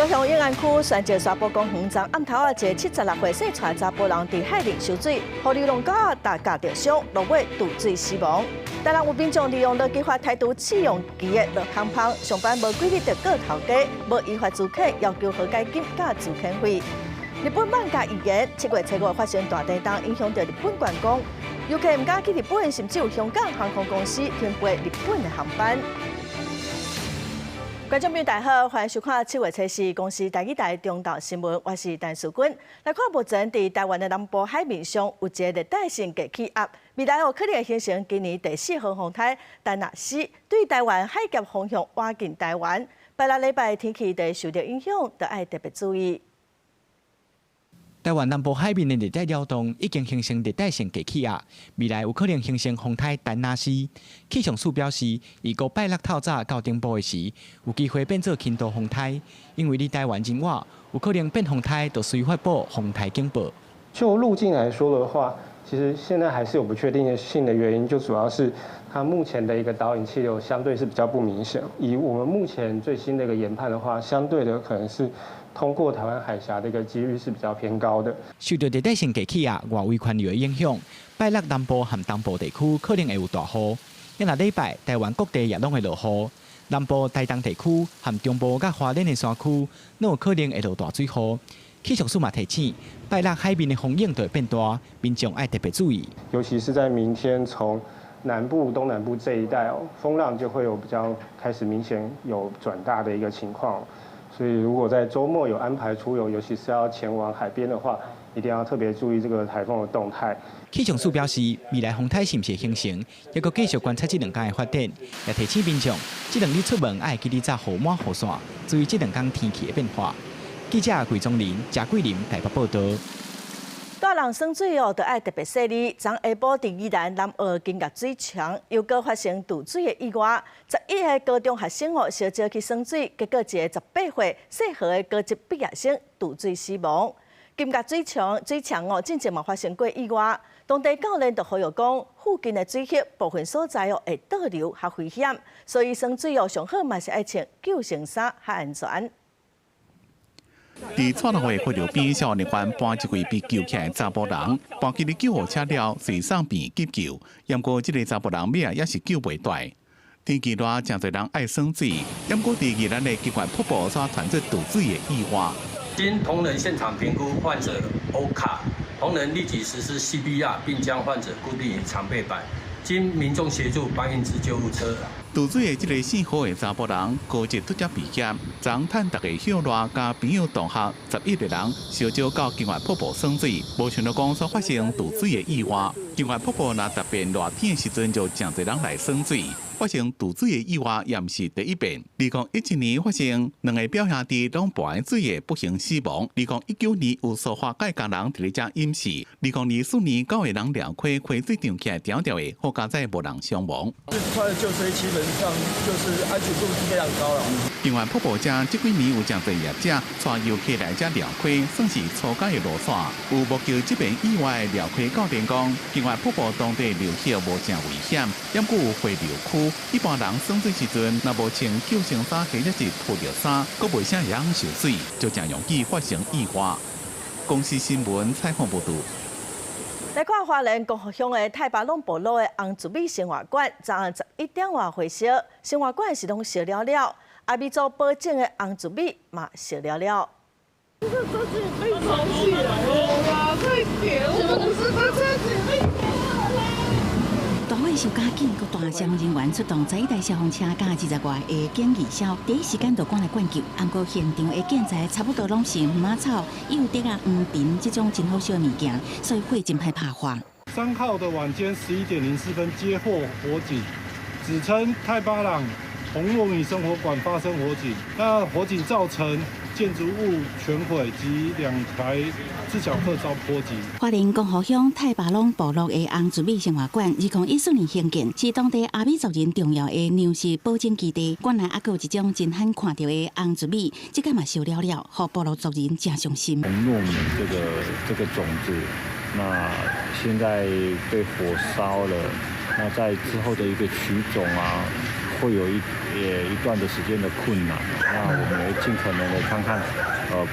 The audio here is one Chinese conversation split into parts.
乡永安区宣召沙埔公园站暗头一个76岁姓蔡查甫人伫海里受水，互流浪狗打架着伤，落尾渡水死亡。台南有民众利用落计划态度试用期的落康芳，上班无规律着告头家，无依法租客要求和解金加租欠费。日本漫画预言7月7号发生大地震，影响到日本观光，游客唔敢去日本，甚至有香港航空公司停飞日本的航班。观众朋友大好，欢迎收看7月7日公司台语台中岛新闻，我是陈淑君。来看目前伫台湾的南部海面上有一个热带性低气压，未来有可能会形成今年第4号风台丹娜斯，对台湾海峡方向挖进台湾。拜六礼拜天气会受到影响，要爱特别注意。台湾南部海面的热带扰动已经形成热带性低气压，未来有可能形成风台丹娜斯。气象署表示，预估拜六透早到顶部的时，有机会变作轻度风台，因为离台湾真远，有可能变风台，就需发布风台警报。就路径来说的话，其实现在还是有不确定性的原因，就主要是它目前的一个导引气流相对是比较不明显。以我们目前最新的一个研判的话，相对的可能是通过台湾海峡的一个几率是比较偏高的。受到热带性低气压外围环流的影响，拜六南部和东部地区可能会有大雨。因下礼拜台湾各地也拢会落雨，南部台东地区和中部甲花莲的山区，都有可能会落大水雨。气象署嘛提醒，拜六海面的风影就会变大，民众要特别注意。尤其是在明天从南部、东南部这一带风浪就会有比较开始明显有转大的一个情况。所以，如果在周末有安排出游，尤其是要前往海边的话，一定要特别注意这个台风的动态。气象署表示，未来风台是不是形成，还佫继续观察这2天的发展，也提醒民众，这2日出门要记得早雨满雨伞，注意这2天天气的变化。记者桂宗林、贾桂林台北报道。大人耍水就爱特别细腻。昨下晡伫宜兰南澳金角水墙又搁发生渡水的意外，11个高中学生烧招去耍水，结果一个18岁细号的高级毕业生渡水死亡。金角水墙之前嘛发生过意外，当地教练就呼吁讲，附近的水渠部分所在会倒流较危险，所以耍水上好嘛是爱穿救生衫较安全。伫蔡乐会河流边，消防员搬一位被救起来的查甫人，搬去哩救护车了，随送病急救。不过，这个查甫人命也是救袂大。天气热，真侪人爱耍水，不过伫宜兰的奇怪瀑布所传出渡水的意外。经同仁现场评估患者欧卡，同仁立即实施 CPR， 并将患者固定于长背板，经民众协助搬运至救护车。渡水的这个姓何的查甫人，高级拄则毕业，昨趁大家休热，甲朋友同学11个人，烧招到金华瀑布耍水，无想到讲所发生渡水的意外。金华瀑布若特别热天的时阵，就真侪人来耍水。发生渡水的意外也毋是第一遍。2017年发生2个表兄弟拢搬水的不幸死亡。2019年有塑化界工人伫咧遮淹死。2024年9个人撩开水场起来条条的，好佳在无人伤亡。这块的救生基本上就是安全度是非常高了。金华瀑布遮这几年有真侪业者带游客来遮撩开，算是初阶的路线。有目击这边意外的撩开教练讲，金华瀑布当地流血无正危险，不过有回流区。一般人耍水时阵，若无穿救生衫或者是脱着衫，阁袂啥会晓受水，就真容易发生意外。公司新闻采访报道。来看花莲公河乡的太巴弄部落的红竹米生活馆，昨暗11点外火烧，生活馆是拢烧了了，阿米做保证的红竹米嘛烧了了。这个车子被吵起来了啦！快点，我们这个车子被。大火受加紧，各大消防人员出动11台消防车加20外的警义消，第一时间就赶来灌救。不过现场的建材差不多拢是马草、柚竹啊、黄藤这种真好烧的物件，所以火真歹拍化。3号的晚间11点04分接获火警，指称太巴朗红糯米生活馆发生火警，那火警造成建筑物全毁及2台自小客遭波及。花莲公河乡太巴弄部落的红竹米生活馆，2014年兴建，是当地阿美族人重要的粮食保证基地。馆内还有一种真罕看到的红竹米，这个嘛烧了了，让部落族人真伤心。红糯米这个种子，那现在被火烧了，那在之后的一个取种啊。会有一段的时间的困难。那我们也尽可能的看看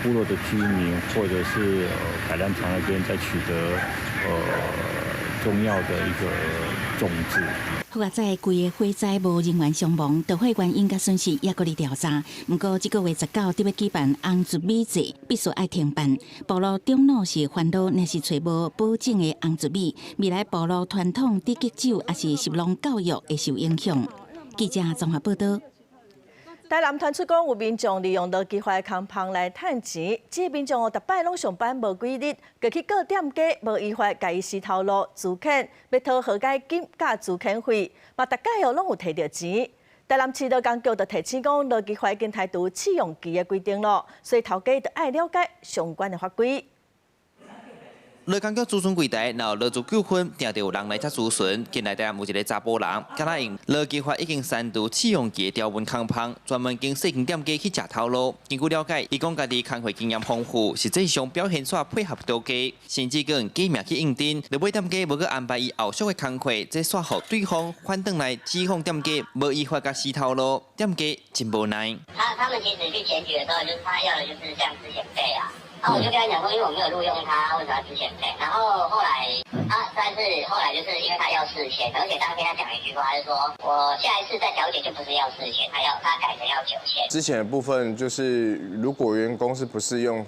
部落的居民或者是改良场那边再取得重要的一个种子。好啊，在规个火灾无人员伤亡，导火原因甲损失也搁伫调查。不过，这个月19日要举办红竹米节，必须爱停办。部落中路是烦恼，若是找无保证的红竹米，未来部落传统地基酒也是食农教育会受影响。记者综合报道。台南传出讲有民众利用落计划的空棚来趁钱，这民众逐摆拢上班无几日，就去各店家无依法甲伊私头路自垦，要讨和解金甲自垦费，嘛大概拢有摕到钱。台南市劳工局就提醒讲，落计划已经态度试用期的规定了，所以头家就爱了解相关的法规。劳工局咨询柜台，然后劳资纠纷，定着有人来遮咨询。近来有一个查甫人，敢若用劳计划已经删除试用期的条文空棚，专门经细间店家去食头路。根据了解，伊讲家己工会经验丰富，实际上表现煞配合多家，甚至个用假名去应征。落尾店家无去安排伊后续的工会，这煞互对方反转来指控店家无依法甲死头路，店家真无奈。他们其实去检举的时候，就是他要的就是像之前费啊。然后我就跟他讲说，因为我没有录用他，为什么要之前费？然后后来但是后来就是因为他要事前，而且当天他讲了一句话，他就说我下一次再调解就不是要事前，他改成要9000。之前的部分就是，如果员工是不适用，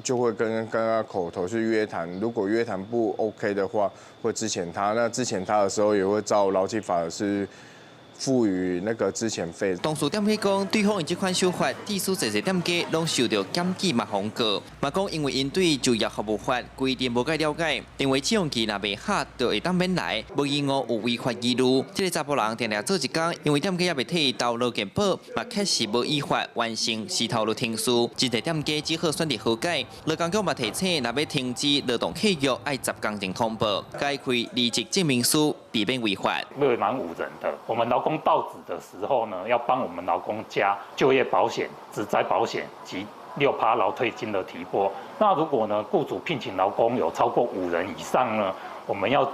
就会跟他口头去约谈，如果约谈不 OK 的话，会之前他。那之前他的时候也会照劳基法是赋予那个之前费。当事店家讲，对方以这款手法，致使侪店家拢受到检举嘛封告。嘛讲，因为因对就业服务法规定无解了解，认为试用期若未下，就会当免来，无疑我有违法记录。这个查甫人定定做一工，因为店家也未替伊投劳健保，嘛确实无依法完成私头路停诉。真侪店家只好选择和解。劳工局嘛提醒，若要停止劳动契约，爱10工前通报，该开离职证明书，避免违法。未满5人的，我们劳工到职的时候呢，要帮我们劳工加就业保险、职灾保险及6%劳退金的提拨。那如果呢，雇主聘请劳工有超过5人以上呢，我们要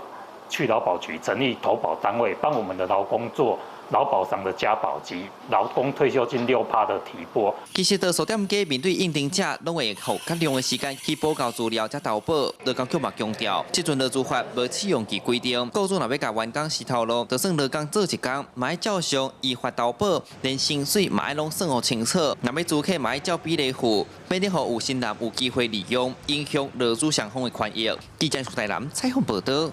去劳保局成立投保单位，帮我们的劳工做劳保上的加保及劳工退休金6%的提拨。其实，多数店家面对应征者，拢会耗较长的时间去补交资料才投保。劳工局嘛强调，这阵劳资法无试用期规定，雇主若要甲员工私头路，就算劳工做一工，嘛要照常依法投保，连薪水嘛要拢算好清楚。若要租客嘛要照比例付，免得互有心人有机会利用，影响劳资双方的权益。记者苏台南采访报道。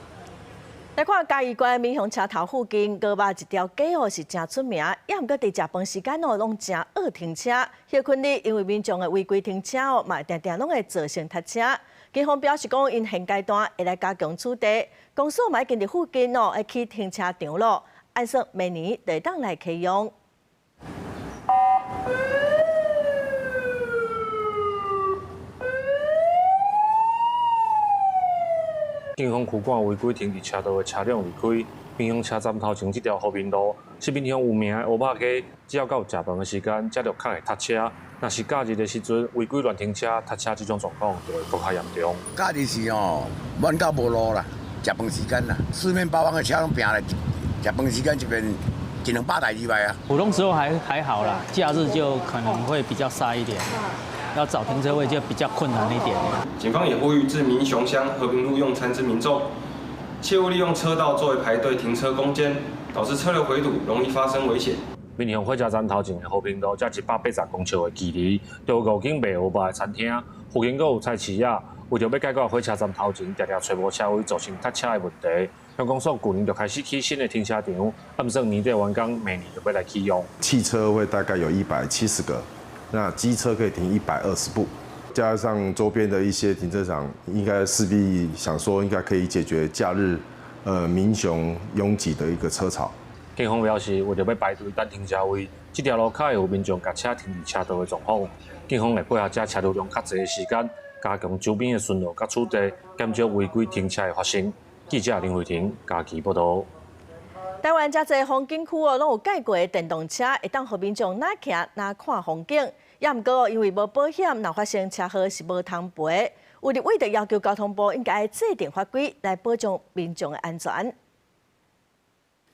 来看嘉义县民雄车头附近，高肉一条街哦是真出名，也毋过伫食饭时间哦拢真恶停车。休困日因为民众的违规停车哦，嘛定定拢会造成塞车。警方表示讲，因现阶段会来加强处理，公司嘛已经伫附近哦会起停车场咯，按说明年就会当来启用。警方驱赶违规停伫车道的车辆离开民雄车站头前这条和平路，是民雄有名的乌肉街，只要到食饭的时间，才着较会塞车。若是假日的时阵，违规乱停车、塞车这种状况就会更加严重。假日是满到无路啦，食饭时间啦，四面八方的车拢拼来，食饭时间这边100-200台以外啊。普通时候还好啦，假日就可能会比较塞一点。要找停车位就比较困难一点。警方也呼吁至民雄乡和平路用餐之民众，切勿利用车道作为排队停车空间，导致车流回堵，容易发生危险。民雄火车站头前的和平路，才180公尺的距离，就有5间卖乌肉的餐厅，附近佫有菜市仔。为着要解决火车站头前常常找无车位造成塞车的问题，乡公所去年就开始起新的停车场，按算年底完工，明年就要来启用。汽车会大概有170个。那机车可以停120部，加上周边的一些停车场，应该势必想说应该可以解决假日民雄拥挤的一个车潮。警方表示，为着要排队等停车位，这条路较会有民众把车停伫车道的状况。警方会配合这车流量较侪的时间，加强周边的巡逻甲处理，减少违规停车的发生。记者林慧婷嘉义报道。台湾遮侪风景区哦，拢有改过的电动车，会当互民众哪行哪看风景。也毋过，因为无保险，若发生车祸是无通赔。有立委就要求交通部应该制定法规来保障民众的安全。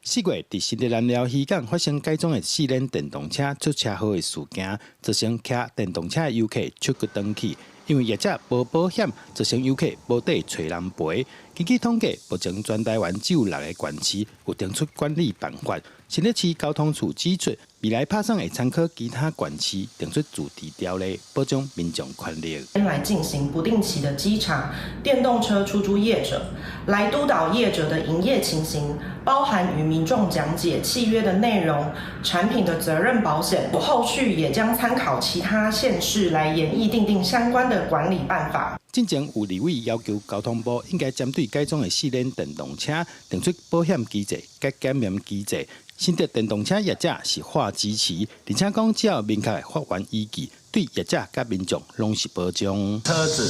4月伫新德兰寮渔港发生改装的4轮电动车出车祸的事件，造成骑电动车的游客出骨断去，因为业者无保险，造成游客无地找人赔。根据统计，目前全台湾只有6个县市有定出管理办法。新北市交通处指出，未来拍算会参考其他县市定出主题条例，保障民众权利。来进行不定期的稽查电动车出租业者，来督导业者的营业情形，包含与民众讲解契约的内容、产品的责任保险。后续也将参考其他县市来研议订定相关的管理办法。之前有立委要求交通部应该针对改装的4轮电动车定出保险机制、甲检验机制。新德电动车业者是话支持，而且讲只要明确的法源依据，对业者甲民众拢是保障。车子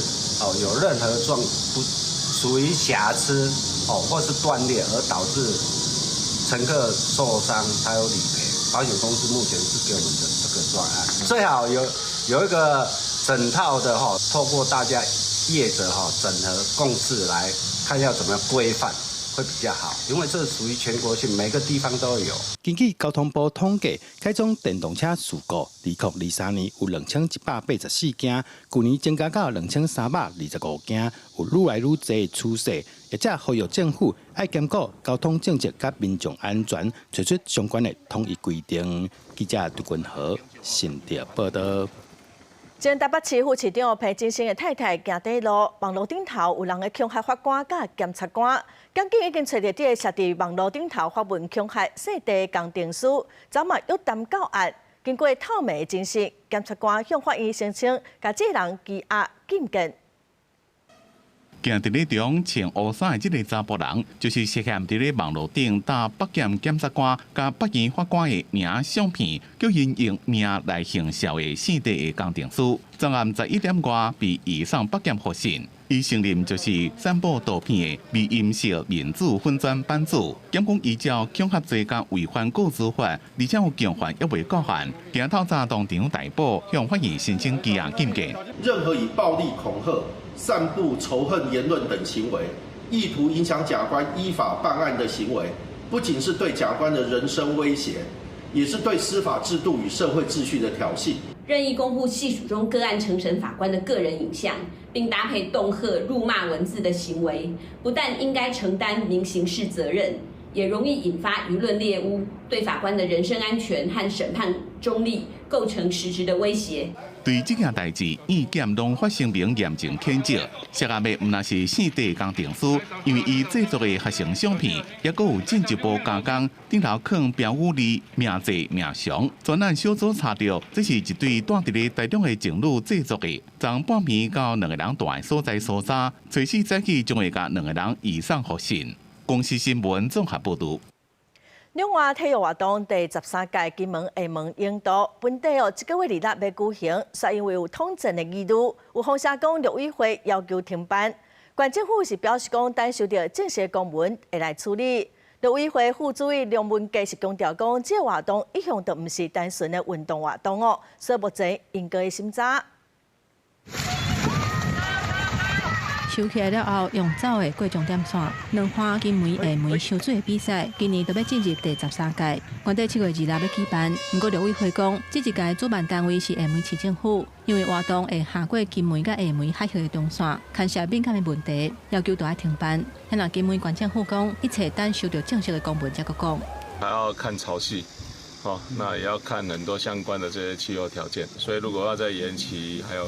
有任何不属于瑕疵或是断裂而导致乘客受伤，才有理赔。保险公司目前是给我们的这个专案，最好有一个整套的透过大家业者整合共识来看要怎么规范。会比较好，因为这属于全国性，每个地方都有。根据交通部统计，改装电动车事故，2023年有2184件，去年增加到2325件，有愈来愈多的趋势。业者呼吁政府爱兼顾交通政策甲民众安全，推出相关的统一规定。记者杜君和新德报道。前台北市副市长裴金星的太太行底路，网络顶头有人的恐吓法官甲检察官，检警已经找到这个设伫网络顶头发文恐吓细地工程师，早晚约谈到案。经过透明的证实，检察官向法院申请，甲这人羁押禁见。行伫咧中穿乌衫的这个查甫人，就是涉嫌伫咧网络顶打北检检察官甲北院法官的影相片，叫因用名来行销的四地的工程师。昨暗11点外被移送北检复审。伊承认就是散布图片的微音色面子粉砖版主。检方依照恐吓罪甲违反告知法，而且有强犯抑未告限，今透早当场逮捕，向法院申请羁押禁见。任何以暴力恐吓、散布仇恨言论等行为，意图影响甲官依法办案的行为，不仅是对甲官的人身威胁，也是对司法制度与社会秩序的挑衅。任意公布系属中个案承审法官的个人影像，并搭配恫吓、辱骂文字的行为，不但应该承担民刑事责任，也容易引发舆论猎污，对法官的人身安全和审判中立构成实质的威胁。对这件代志，院检拢发声明严正谴责。涉案的毋但是四地工程师，因为伊制作的合成相片，也阁有进一步加工，顶头放标语字、名字、名详。专案小组查到，这是一对住伫咧台中的情侣制作的。昨半暝到2个人住的所在搜查，随时早起将会甲2个人移送复审。公司新闻综合报道。两岸体育活动第13届金门厦门引导本地这个月2日要举行，却因为有统战的疑虑，有风声讲陆委会要求停办。县政府是表示讲，等收到正式公文会来处理。陆委会副主委梁文佳是强调讲，这个活动一向都唔是单纯的运动活动哦，所以目前应该审查。收起来了后，用走的过终点线，两花金梅厦门小水的比赛，今年都要进入第13届。原底7月2日要举办，不过陆委会讲，这一届主办单位是厦门市政府，因为活动会下过金门甲厦门海峡的中线，牵涉敏感的问题，要求都要停办。现在金门县政府讲，一切等收到正式的公文才讲。还要看潮汐。那也要看很多相关的这些气候条件，所以如果要再延期，还有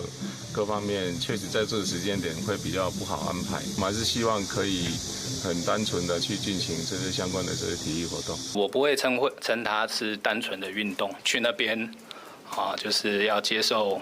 各方面，确实在这个时间点会比较不好安排。我们还是希望可以很单纯的去进行这些相关的这些体育活动。我不会称它是单纯的运动，去那边就是要接受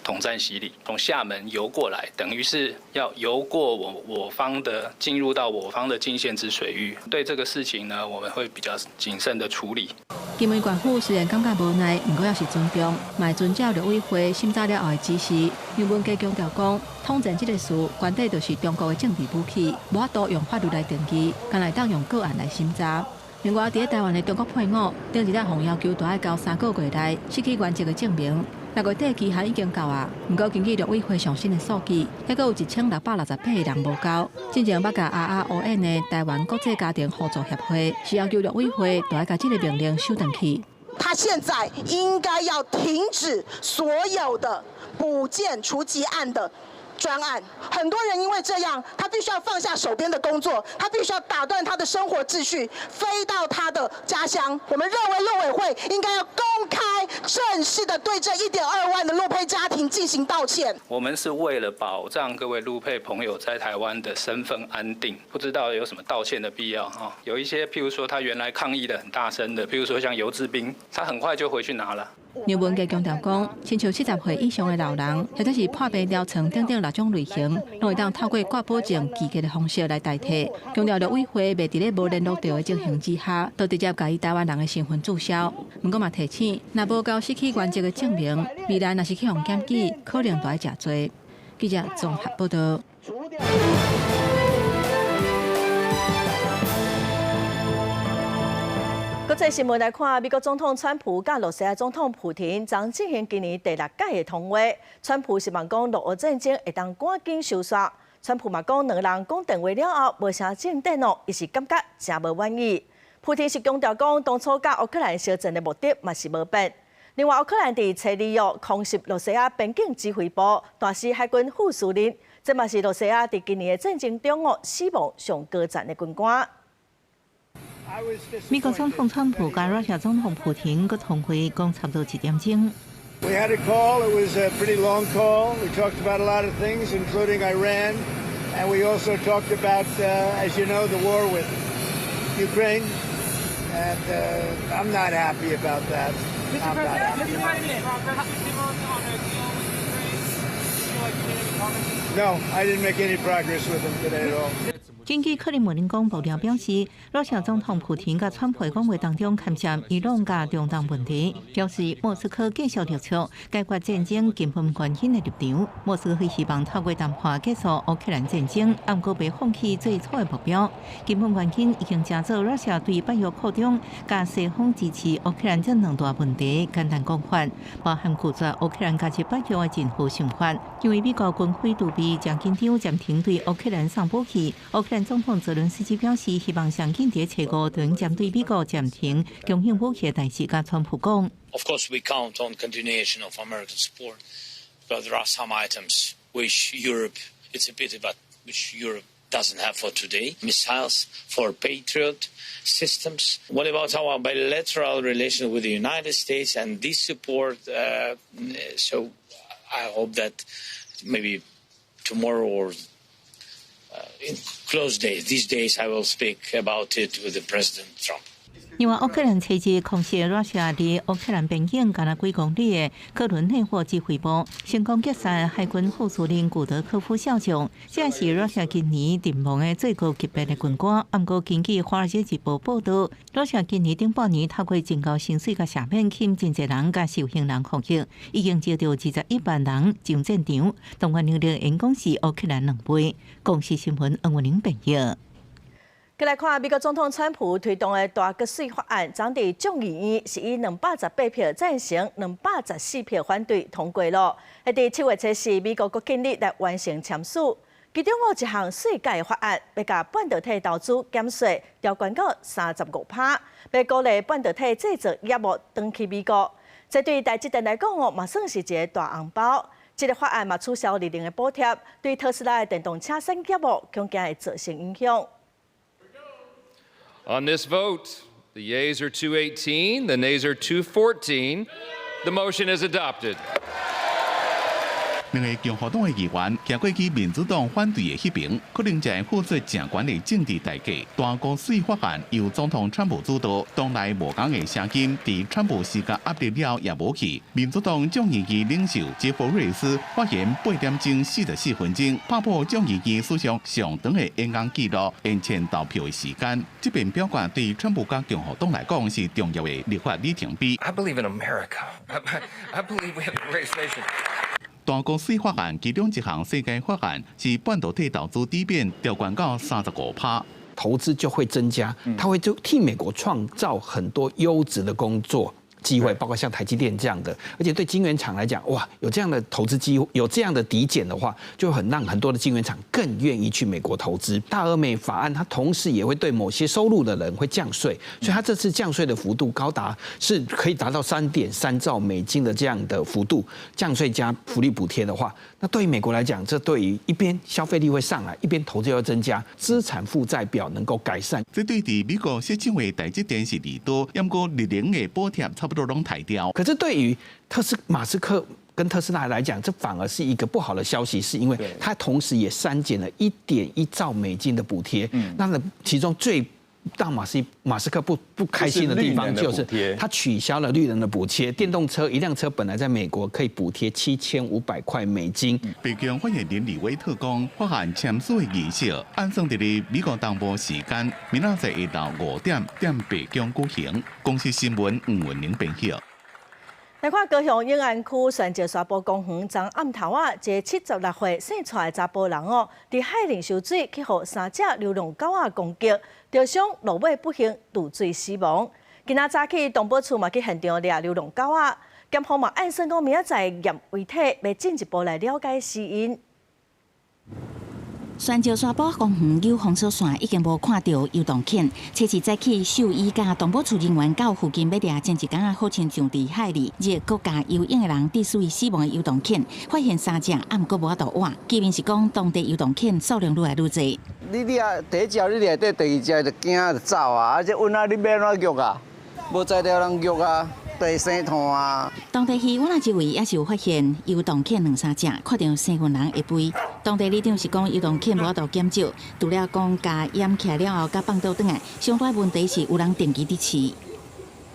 统战洗礼，从厦门游过来，等于是要游过我方的，进入到我方的禁限制水域。对这个事情呢，我们会比较谨慎的处理。金门县府虽然感觉无奈，不过也是尊重，嘛遵照陆委会审查了后的指示。杨文佳强调讲，统战这个事，原底就是中国的政治武器，无法度用法律来定义，干来当用个案来审查。另外，伫台湾的中国配偶，顶一日互要求都要交3个月内失去原籍的证明。6月底期限已经到啊，不过根据陆委会上新的数据，还阁有1668个人无交。真正捌甲 RRON 的台湾国际家庭互助协会是要求陆委会就要甲这个命令收回去。他现在应该要停止所有的补件除籍案的专案，很多人因为这样，他必须要放下手边的工作，他必须要打断他的生活秩序，飞到他的家乡。我们认为陆委会应该要公开正式的对这1.2万的陆配家庭进行道歉。我们是为了保障各位陆配朋友在台湾的身份安定，不知道有什么道歉的必要啊？有一些，譬如说他原来抗议的很大声的，譬如说像游志斌，他很快就回去拿了。刘文杰强调讲，亲像70岁以上的老人，或者是破病疗程等6种类型，拢会当透过挂保证寄给的方式来代替。强调陆委会未伫咧无联络到的情形之下，都直接甲伊台湾人的身份注销。不过嘛提醒，若无交失去原籍的证明，未来若是去互检举，可能就要吃罪。记者综合报道。国际新闻来看，美国总统川普甲罗西亚总统普廷将进行今年第6届的通话。川普希望讲，俄乌战争会当赶紧收煞。川普嘛讲，两人讲电话了后无啥进展哦，伊是感觉真无满意。普廷是强调讲，当初甲乌克兰相战的目的嘛是无变。另外，乌克兰伫初2月空袭罗西亚边境指挥部，大使海军副司令，这嘛是罗西亚伫今年的战争中死亡上高赞的军官。美国总统川普甲罗西亚总统普廷个通会讲差不多1点钟。We had a call. It was a pretty long call. We talked about a lot of things, including Iran, and we also talked about, as you know, the war with Ukraine. And I'm not happy about that. I'm not happy. No, I didn't make any progress with him today at all. 根据克里姆林宫爆料表示，罗西亚总统普廷甲川普的讲话当中牵涉伊朗甲中东问题，表示莫斯科继续提出解决战争根本原因的立场。莫斯科希望透过谈判结束乌克兰战争，不过未放弃最初的目标。根本原因已经加做罗西亚对北约扩张甲西方支持乌克兰这两大问题。简单讲法，包含拒绝乌克兰加入北约的政府想法，因为美国军费杜比将紧张暂停对乌克兰送武器。乌克兰总统泽伦斯基表示，希望上紧在初5对针对美国暂停供应武器的代志，甲川普讲。Of course, we count on continuation of American support, but there are some items which Europe, it's a pity, but which Europe doesn't have for today. Missiles for Patriot systems. What about our bilateral relation with the United States and this support? So I hope that maybe tomorrow or in close days, these days, I will speak about it with the President Trump. 另外，乌克兰初期空袭罗西亚伫乌克兰边境敢若几公里的科伦内霍指挥部，成功击杀海军副司令古德科夫少将，这是罗西亚今年阵亡的最高级别的军官。不过，根据《华尔街日报》报道，罗西亚今年顶半年透过增高薪水甲赦免遣真侪人甲受刑人服役，已经招到21万人上战场，动员能力应讲是乌克兰2倍。公司新闻恩文玲报道。再来看美国总统川普推动的大国税法案，将伫众议院是以218票赞成、214票反对通过了。会伫7月7日美国国庆日来完成签署。其中有一项税改法案，要甲半导体投资减税调悬到35%，要鼓励半导体制造业务转去美国。这对台积电来讲嘛算是一个大红包。这个法案嘛取消2000的补贴，对特斯拉的电动车产业务恐惊会造成影响。On this vote, the yeas are 218, the nays are 214. The motion is adopted. 两个共和党的议员行过去民主党反对的迄边，可能才会付出正悬的政治代价。大国税法案由总统川普主导，党内无共的声音，伫川普施加压力了也无去。民主党众议院领袖杰弗瑞斯发言8点钟44分钟，打破众议院史上上长的演讲记录，延前投票的时间。这边表决对川普甲共和党来讲是重要的立法里程碑。I believe in America. I believe we have a great nation. 大国税法案其中一项税改法案是半导体投资底边调悬到35%，投资就会增加，它会就替美国创造很多优质的工作。机会，包括像台积电这样的，而且对晶圆厂来讲，哇，有这样的投资机会，有这样的抵减的话，就很让很多的晶圆厂更愿意去美国投资。大俄美法案它同时也会对某些收入的人会降税，所以它这次降税的幅度高达是可以达到3.3兆美金的这样的幅度，降税加福利补贴的话，那对于美国来讲，这对于一边消费力会上来，一边投资要增加，资产负债表能够改善。这对伫美国设厂的台积电是利多，不过日零的补贴差不多拢抬掉。可是对于马斯克跟特斯拉来讲，这反而是一个不好的消息，是因为它同时也删减了1.1兆美金的补贴。那其中最让马斯克不开心的地方就是他取消了绿能的补贴，电动车一辆车本来在美国可以补贴7500块美金。北京发言人李威特讲，法案签署的仪式按算伫咧美国东部时间明仔载下昼5点在北京举行。公司新闻吴文玲编辑。来看高雄永安区选择沙埔公园，昨暗头一个76岁生出来查甫人伫海里游水，去互3只流浪狗攻击，受伤落尾不幸渡水死亡。今仔早起，动保处嘛去现场抓流浪狗检方嘛按算讲明仔载验遗体，要进一步来了解死因。选择沙埔公园有封锁线已经无看到游动犬，初次早起兽医甲动保处人员到附近要抓前一天好亲像伫海里热国家游泳的人溺水死亡的游动犬，发现3只，啊毋过无法度活。居民是讲当地游动犬数量愈来愈侪。你啊，第一只你掠底，第二只就惊就走啊，而且阮啊你要怎育啊？无才调人育啊。地生痛啊！当地渔湾周围也是有发现游动犬2-3只，看到生份人的肥。当地里长是讲游动犬无法度减少，除了讲甲淹起来了后，甲放倒转来，上大问题是有人定期伫饲。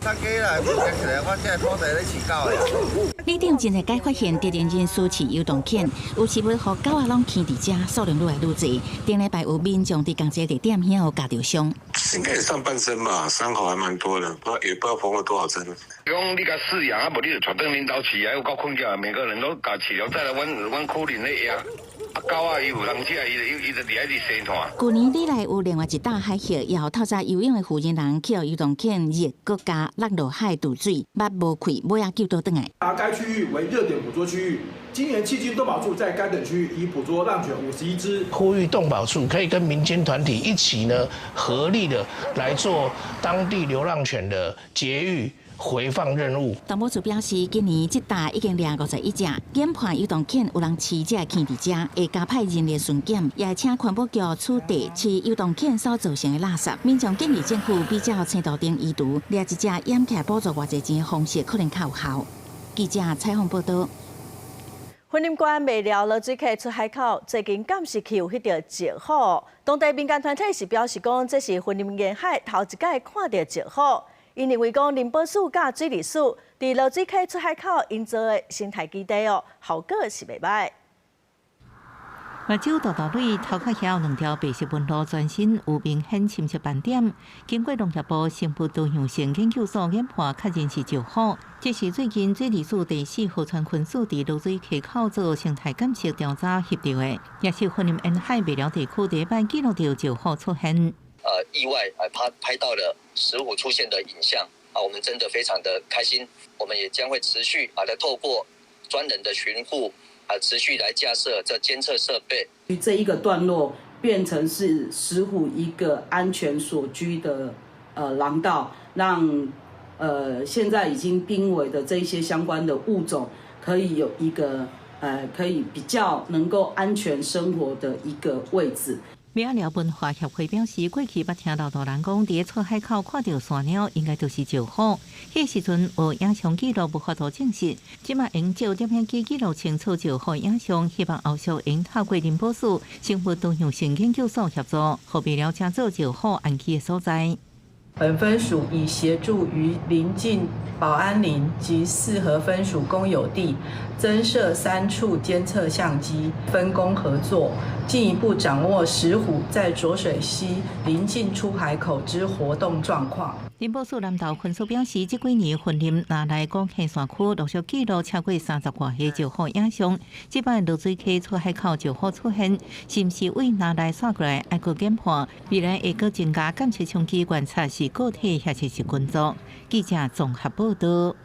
大家来，起来，我这土地咧饲狗呀。里长真侪该发现特定人士饲游动犬，有时要互狗仔拢牵伫遮，数量愈来愈侪。顶礼拜有民众伫工作地点遐有夹着伤。应该是上半身吧，伤口还蛮多的，也不知道缝了多少针。讲你甲饲养，啊无你就带转恁兜饲啊，有够困觉，每个人都甲饲了，再来阮苦林咧养。啊，狗啊，伊有人吃，伊就伫遐伫生炭。去年里来有另外一大海蟹，也有透早游泳的附近人去游动犬热国家落落海渡水，捌无开，尾也救倒转来。该区域为热点捕捉区域，今年迄今动保处在该等区域已捕捉浪犬51只。呼吁动保处可以跟民间团体一起呢，合力的来做当地流浪犬的节育。回放任务。动保处表示，今年这搭已经抓51只，研判游动犬有人饲只牵伫遮，会加派人力巡检，也请环保局取缔饲游动犬所造成的垃圾。民众建议政府比较青岛顶移除，抓一只掩起来补助偌济钱的方式，可能较有效。记者采访报道。婚姻馆未料落水客出海口，最近监视器有迄条石虎。当地民间团体是表示讲，这是婚姻沿海头一届看到石虎。因认为讲林保署甲水利署伫落水溪出海口营造的生态基地效果是袂歹。目睭大大蕊头壳遐有2条白色纹路，全身有明显深色斑点。经过农业部生物多样性研究所研判，确认是石虎。这是最近水利署第4号船群署伫落水溪口做生态监测调查翕到的，也是婚姻沿海未了地区第一摆记录到石虎出现。意外拍到了石虎出现的影像我们真的非常的开心。我们也将会持续来透过专人的巡护持续来架设这监测设备。这一个段落变成是石虎一个安全所居的廊道，让现在已经濒危的这一些相关的物种可以有一个可以比较能够安全生活的一个位置。苗栗文化协会表示，过去捌听老大人讲，伫出海口看到山鸟，应该就是石虎。迄时阵无影像记录，无法度证实。即马用照摄影机记录清楚石虎影像，希望后续用透过林保署生物多样性研究所协助，互未了解做石虎安居的所在。本分署已协助于邻近保安林及4合分署公有地增设3处监测相机，分工合作，进一步掌握石虎在浊水溪临近出海口之活动状况。林保署南投分署表示，这几年云林拿来港线线区陆续记录超过30外个石虎影像，这摆落水溪出海口石虎出现，是毋是为拿来刷过来爱国检判？未来会阁增加监测冲击观察是个体还是群组？记者综合报道。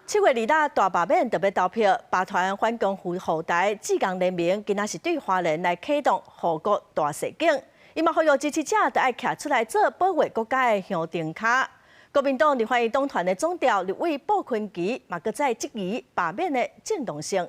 7月2日大罢免特别投票，罢团反共后台志工联盟今仔是对华人来启动护国大示警。伊嘛呼吁支持者都爱徛出来做保卫国家的响灯卡。国民党立法院党团的总调立委鲍坤基嘛搁再质疑罢免的正当性。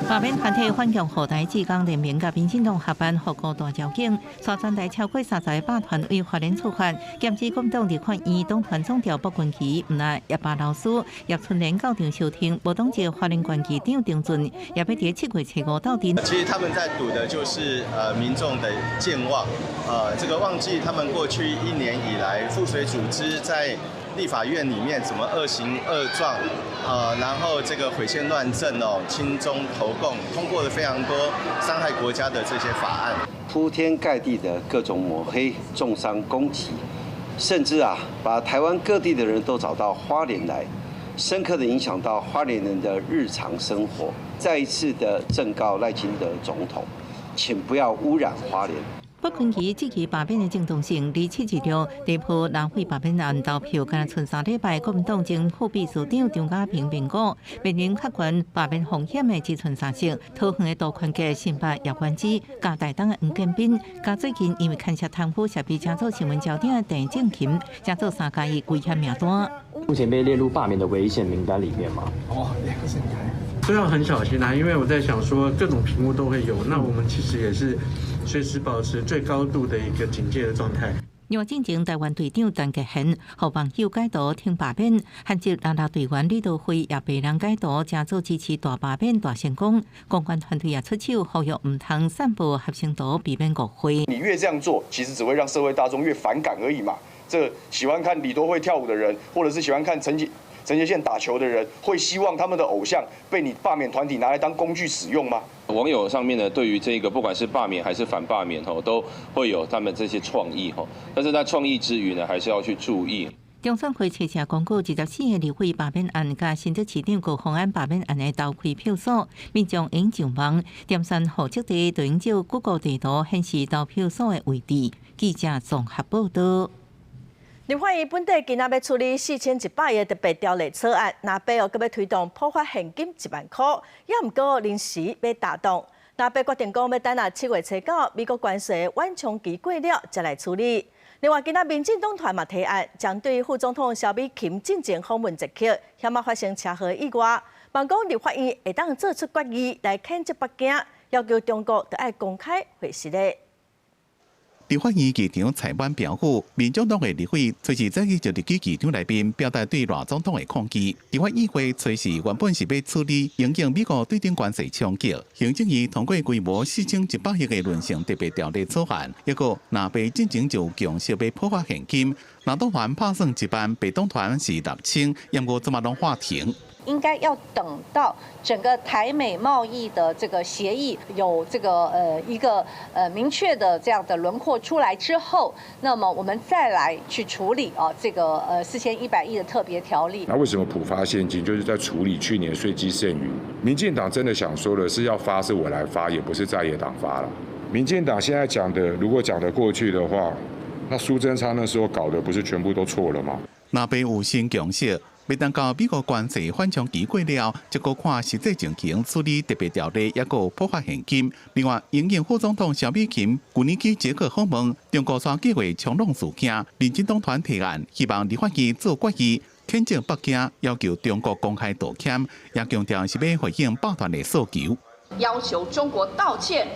罢免团体反共后台志工联盟甲民进党合办护国大招警，刷传台超过30个罢团为法院处罚，检指国民党立法院党团总调鲍坤基毋来叶巴老师叶春莲到场收听，无党籍法院关系长丁俊也要伫7月初5到底。其实他们在赌的就是民众的健忘，这个忘记他们过去1年以来附随组织在立法院里面怎么恶行恶状，然后这个毁宪乱政亲中投共，通过了非常多伤害国家的这些法案，铺天盖地的各种抹黑、重伤、攻击，甚至把台湾各地的人都找到花莲来，深刻的影响到花莲人的日常生活。再一次的正告赖清德总统，请不要污染花莲。鲍坤基质疑罢免的正当性，27日地埔南汇罢免案投票，敢剩3礼拜，国民党前副秘书长张家平评估，面临客观罢免风险的只剩3席。桃园的杜坤家新北叶元之，加大党的黄建斌，加最近因为牵涉贪腐涉弊，加做新闻焦点的郑正琴，加做3家以危险名单。目前被列入罢免的危险名单里面吗？都要很小心因为我在想说各种评估都会有，那我们其实也是随时保持最高度的一个警戒的状态。另外，进前台湾队长陈吉贤和网友解读听罢免，汉籍拉拉队员李道辉也被人解读，加做支持大罢免大成功。公关团队也出手呼吁唔通散布合成图，避免误会。你越这样做，其实只会让社会大众越反感而已嘛。这喜欢看李多慧跳舞的人，或者是喜欢看陈杰宪打球的人，会希望他们的偶像被你罢免团体拿来当工具使用吗？网友上面呢，对于这个不管是罢免还是反罢免都会有他们这些创意但是在创意之余呢，还是要去注意。中选会车车公告24个立委罢免案甲新竹市长高虹安罢免案的投开票所，民众应上网点选户籍地，就应照Google地图显示投票所的位置。记者综合报道。立法院本地今仔要处理4100个特别条例草案，那背后阁要推动普发现金1万块，也毋过临时要打动。那被决定讲要等7月初9美国关税缓冲期过了再来处理。另外，今仔民进党团嘛提案，将对副总统萧美琴进前访问捷克，险发生车祸意外，望讲立法院会当做出决议来谴责北京，要求中国都要公开回实的。立法院议长蔡万表示，民众党的立委随时早起就入去议场内面表达对赖总统的抗议。立法议会随时原本是要处理影响美国对中关税冲击，行政院通过规模4100亿的论性特别条例草案，一个若被进前就强势要普发现金，南党团拍算一班，北党团是6000，也无这么拢话停。应该要等到整个台美贸易的这个协议有这个一个明确的这样的轮廓出来之后，那么我们再来去处理这个4100亿的特别条例。那为什么普发现金？就是在处理去年税基剩余。民进党真的想说的是要发是我来发，也不是在野党发了。民进党现在讲的，如果讲得过去的话，那苏贞昌那时候搞的不是全部都错了吗？那边有新强势。未等到美国关税缓冲期过了，结果看实际情形处理特别条例，也有普发现金。另外，营副总统萧美琴去年去捷克访问，中国山计划冲浪事件，民进党团提案，希望立法院做决议，谴责北京，要求中国公开道歉，也强调是要回应抱团的诉求，要求中国道歉，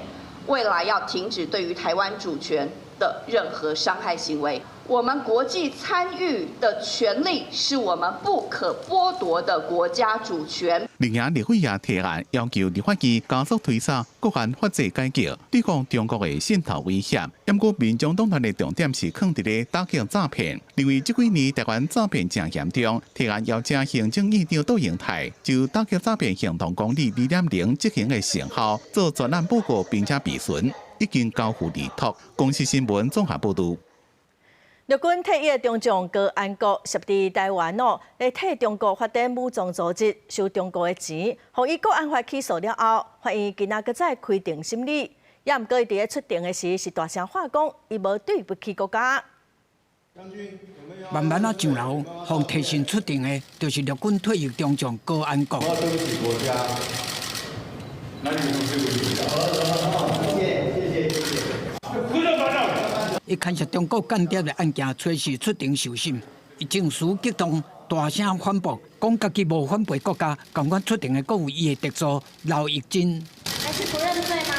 未来要停止对于台湾主权的任何伤害行为。我们国际参与的权利是我们不可剥夺的国家主权。另外，立法也提案要求立法局加速推动各项法制改革，对抗中国的渗透威胁。不过，民众党团的重点是放伫咧打击诈骗，因为这几年台湾诈骗正严重，提案要请行政院长杜英泰就打击诈骗行动管理2.0执行的成效做专案报告，并且备询，已经交付立托。公司新闻综合报道。陆军退役中将高安国涉伫台湾来替中国发展武装组织，收中国的钱，互伊国安法起诉了后，法院今仔搁再开庭审理。也毋过伊伫咧出庭的时是大声话讲，伊无对不起国家。慢慢上楼，互提前出庭的，就是陆军退役中将高安国。我要对不起国家，那你们对不起谢谢。伊牵涉中国间谍的案件，随时出庭受审。伊情绪激动，大声反驳，讲家己无反背国家，共款出庭的各有伊的特助刘义珍。还是不认罪吗？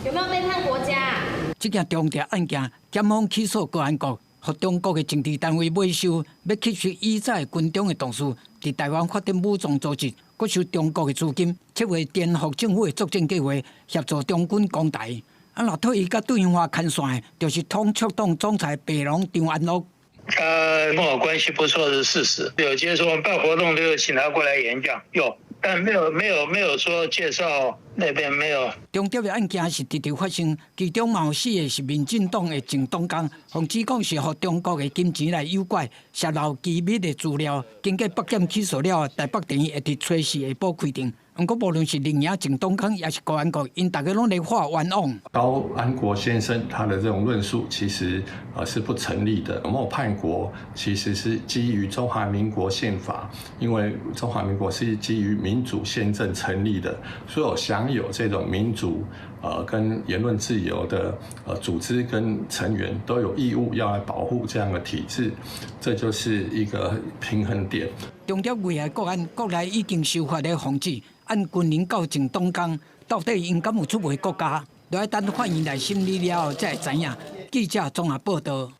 有没有背叛国家？这件重大案件，检方起诉高安国，和中国的政治单位买收，要吸取以前军中的同事，伫台湾发展武装组织，搁收中国的资金，策划颠覆政府的作战计划，协助中军攻台。若退役甲对应化牵线的，就是统促党总裁北龙张安乐。他跟我关系不错是事实，有接受办活动就请他过来演讲，有，但没有说介绍那边没有。重点的案件是直直发生，其中冒死的是民进党的前党工，防指讲是和中国的金钱来诱拐，泄露机密的资料。经过北检起诉了，台北地院会伫初四下晡开庭。不过，无论是林雅、前东康，也是高安国，因大家拢在画冤枉。高安国先生他的这种论述其实是不成立的。有没有叛国，其实是基于中华民国宪法，因为中华民国是基于民主宪政成立的，所有享有这种民主跟言论自由的组织跟成员都有义务要来保护这样的体制，这就是一个平衡点。中国危害国安，国内已经修法的防治。按军人到前东江，到底因敢有出卖国家？就要等法院来审理了后才会知影。记者综合报道。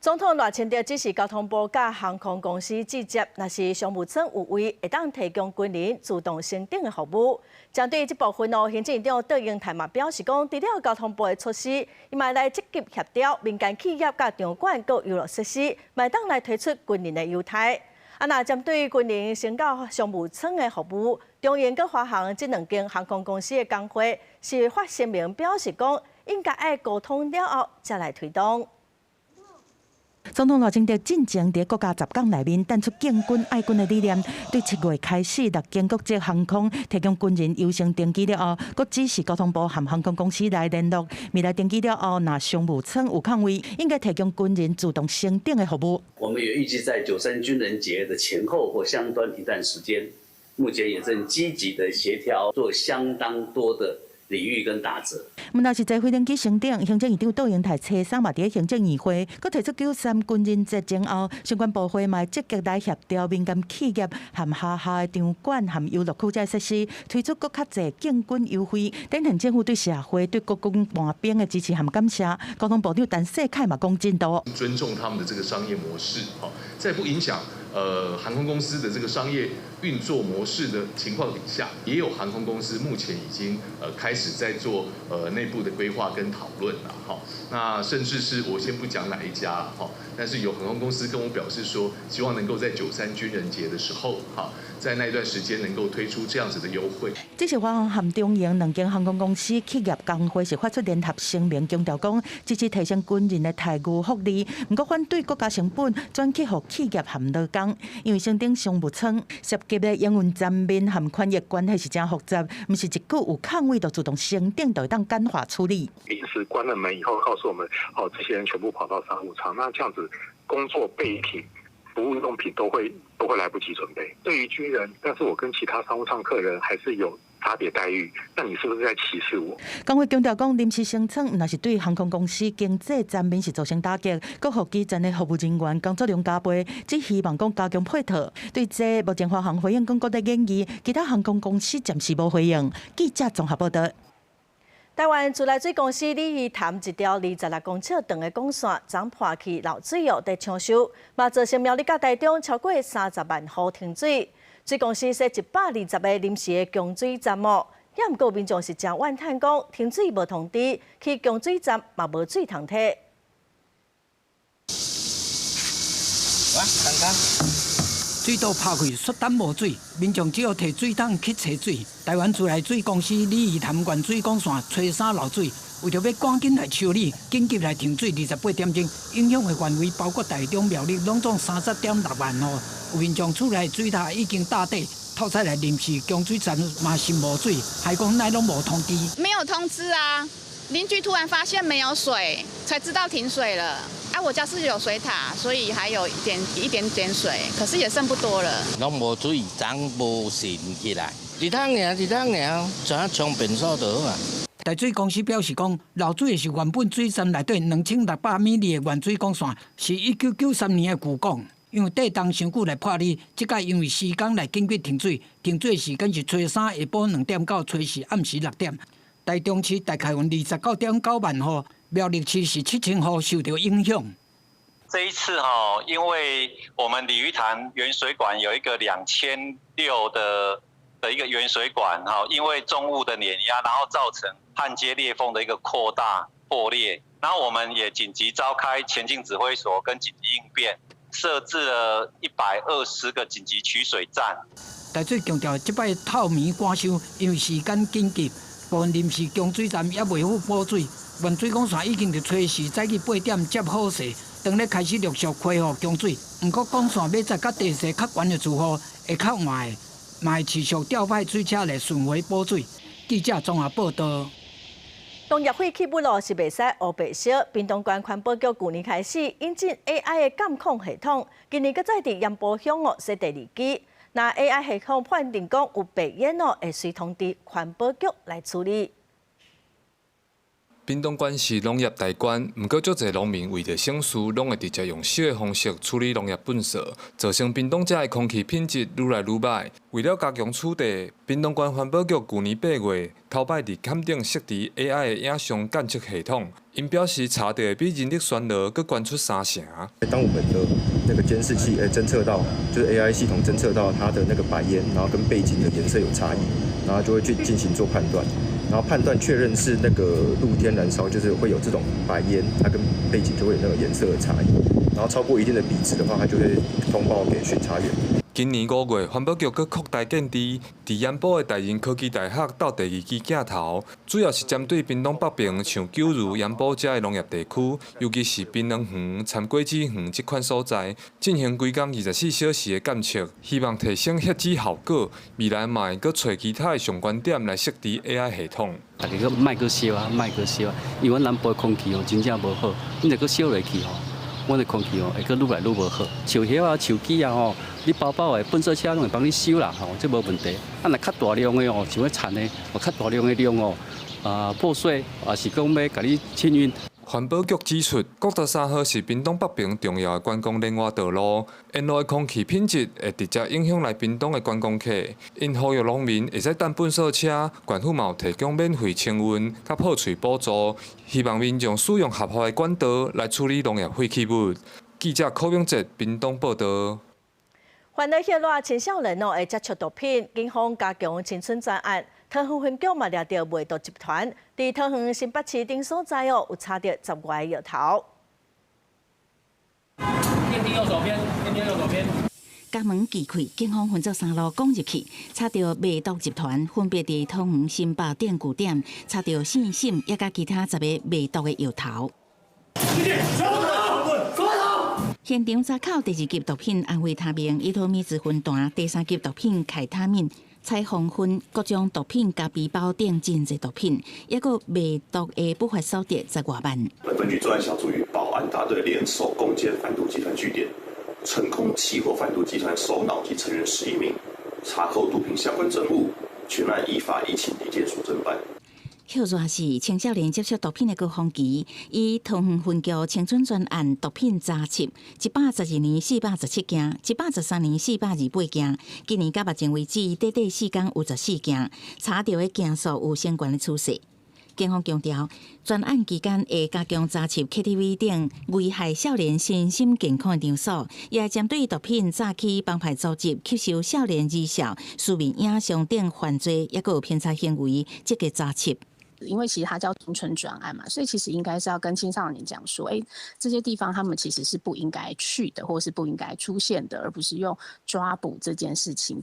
总统赖清德指示交通部甲航空公司直接，若是商务舱有位，会当提供军人自动升等的服务。针对这部分行政院长杜英泰嘛表示讲，除了交通部的措施，伊嘛来积极协调民间企业甲场馆、各娱乐设施，嘛当来推出军人的优待。那针对军人升到商务舱的服务，中研跟华航这两间航空公司的工会是发声明表示讲，应该爱沟通了后才来推动。总统赖清德进前伫国家10讲内面，带出建军爱军的理念。对7月开始6间国际航空提供军人优先登记了后，佮指示交通部和航空公司来联络，未来登记了后，若商务舱有空位，应该提供军人自动升等的服务。我们也预计在93军人节的前后或相端一段时间，目前也正积极的协调，做相当多的礼遇跟打折。问到是在飞登机升等，行政院长杜英泰初三嘛伫行政议会，佮提出93军人节前后，相关部会嘛积极来协调民间企业和下的场馆和游乐区这设施，推出更较侪建军优惠，展现政府对社会对国军官兵的支持和感谢。交通部长陈世凯嘛讲进度，尊重他们的这个商业模式，在不影响航空公司的这个商业运作模式的情况底下，也有航空公司目前已经开始在做内部的规划跟讨论了哈。那甚至是我先不讲哪一家了哈，但是有航空公司跟我表示说，希望能够在93军人节的时候哈，在那一段时间能够推出这样子的优惠。这是华航和中营两间航空公司企业工会是发出联合声明，强调讲支持提升军人的待遇福利，不过反对国家成本转去予企业和劳工。因为升等商务舱涉及的营运层面和权益关系是真复杂，不是一句有空位就自动升等就当简化处理。临时关了门以后，告诉我们这些人全部跑到商务舱，那这样子工作备品、服务用品都会来不及准备。对于军人，但是我跟其他商务舱客人还是有差别待遇，那你是不是在歧视我？工会强调讲，临时升舱若是对航空公司经济层面是造成打击，各予基层的服务人员工作量加倍，只希望讲加强配套。对这目前华航回应讲，各在建议，其他航空公司暂时无回应。记者综合报道。台湾自来水公司李义潭一条26公尺长的管线，昨破去漏水哦，在抢修，嘛造成苗栗甲台中超过30万户停水。水公司设120个临时的供水站哦，也毋过民众是真怨叹讲停水无通知，去供水站嘛无水通摕。水道破开，缩单无水，民众只好摕水桶去找水。台湾自来水公司李义潭原水管线吹沙漏水，为着要赶紧来修理，紧急来停水28点钟，影响的范围包括台中、苗栗，拢总30.6万户。有民众厝内水塔已经大底，透早来临时供水站嘛是无水，还讲乃拢无通知。没有通知啊！邻居突然发现没有水，才知道停水了。我家是有水塔，所以还有一点点水，可是也剩不多了。拢无水，涨无神起来，一桶尔，怎冲便所就好啊。台水公司表示讲，漏水的是原本水站内底2600米里的原水管线，是1993年的旧管。因为地动伤久来破裂，即届因为时间来紧急停水，停水时间是初3下晡2点到初4暗时6点。台中市大概有29.9万户，苗栗市是7000户受到影响。这一次因为我们鲤鱼潭原水管有一个2600的一个原水管因为重物的碾压，然后造成焊接裂缝的一个扩大破裂，然后我们也紧急召开前进指挥所跟紧急应变，设置了120个紧急取水站。台水强调，这摆透明赶修，因为时间紧急。部分临时供水站也未付补水，原水管线已经伫初4早起8点接好势，当咧开始陆续恢复供水。不过管线要在较地势较悬的住户会较晚的，嘛会持续调派水车来顺回补水。记者综合报道。农业废弃物咯是袂使乌白烧。屏东县环保局去年开始引进 AI 的监控系统，今年搁再伫盐埔乡设第2基。那 AI 系统判定讲有白烟会随通知环保局来处理。屏东县是农业大县，不过足侪农民为着省事，拢会直接用烧的方式处理农业粪扫，造成屏东遮的空气品质愈来愈歹。为了加强处理，屏东县环保局去年8月头摆伫垦丁设置 AI 的影像监测系统，因表示查到比人力旋螺搁悬出3成。当我们的那个监视器侦测到，就是 AI 系统侦测到它的那个白烟，然后跟背景的颜色有差异，然后就会去进行做判断。然后判断确认是那个露天燃烧，就是会有这种白烟，它跟背景就会有那个颜色的差异。然后超过一定的比值的话，它就会通报给巡查员。今年5月，环保局搁扩大建置，伫盐埔的大仁科技大学斗第2期镜头，主要是针对屏东北边像九如、盐埔遮的农业地区，尤其是槟榔园、参果子园这款所在，进行规工24小时的监测，希望提升遏止效果。未来嘛会搁找其他的相关点来设置 AI 系统。大家搁莫搁烧啊，因为阮南部的空气真正无好，你若搁烧落去阮的空气会搁愈来愈无好。树叶啊、树枝啊你包的粪扫车拢会帮你收啦这无问题。若较大量的像要田的，较大量的量破碎，也是讲要甲你清运。环保局指出，国道3号是屏东北边重要的观光连外道路，沿路的空气品质会直接影响来屏东的观光客。因呼吁农民会使等粪扫车，县府嘛有提供免费清运、甲破碎补助，希望民众使用合法的管道来处理农业废弃物。记者柯永哲，屏东报道。犯了迄类青少年会接触毒品，警方加强青春专案。桃园分局嘛抓到卖毒集团，伫桃园新北市等所在有查到10外药头。电梯右手边。家门击开，警方分作3路攻入去，查到卖毒集团分别伫桃园新北店据点，查到信心也甲其他10个卖毒的药头。现场查扣第2级毒品安非他命、伊托米兹分弹，第3级毒品凯他命、彩虹酚，各种毒品加皮包等真侪毒品，也个卖毒的不法所得10外万。本分局专案小组与保安大队联手攻坚贩毒集团据点，成功起获贩毒集团首脑及成员11名，查扣毒品相关证物，全案依法移请地检署侦办。后热是青少年接触毒品的高峰期，以桃园分局青春专案毒品查缉112年417件，113年428件，今年到目前为止，短短4天有14件，查到的件数有相关的趋势。警方强调，专案期间会加强查缉 KTV 等危害少年身心健康的场所，也针对毒品诈欺、帮派组织、吸收少年儿少、私密影像等犯罪，也有偏差行为，积极查缉。因为其实它叫青春专案嘛，所以其实应该是要跟青少年讲说，这些地方他们其实是不应该去的，或是不应该出现的，而不是用抓捕这件事情。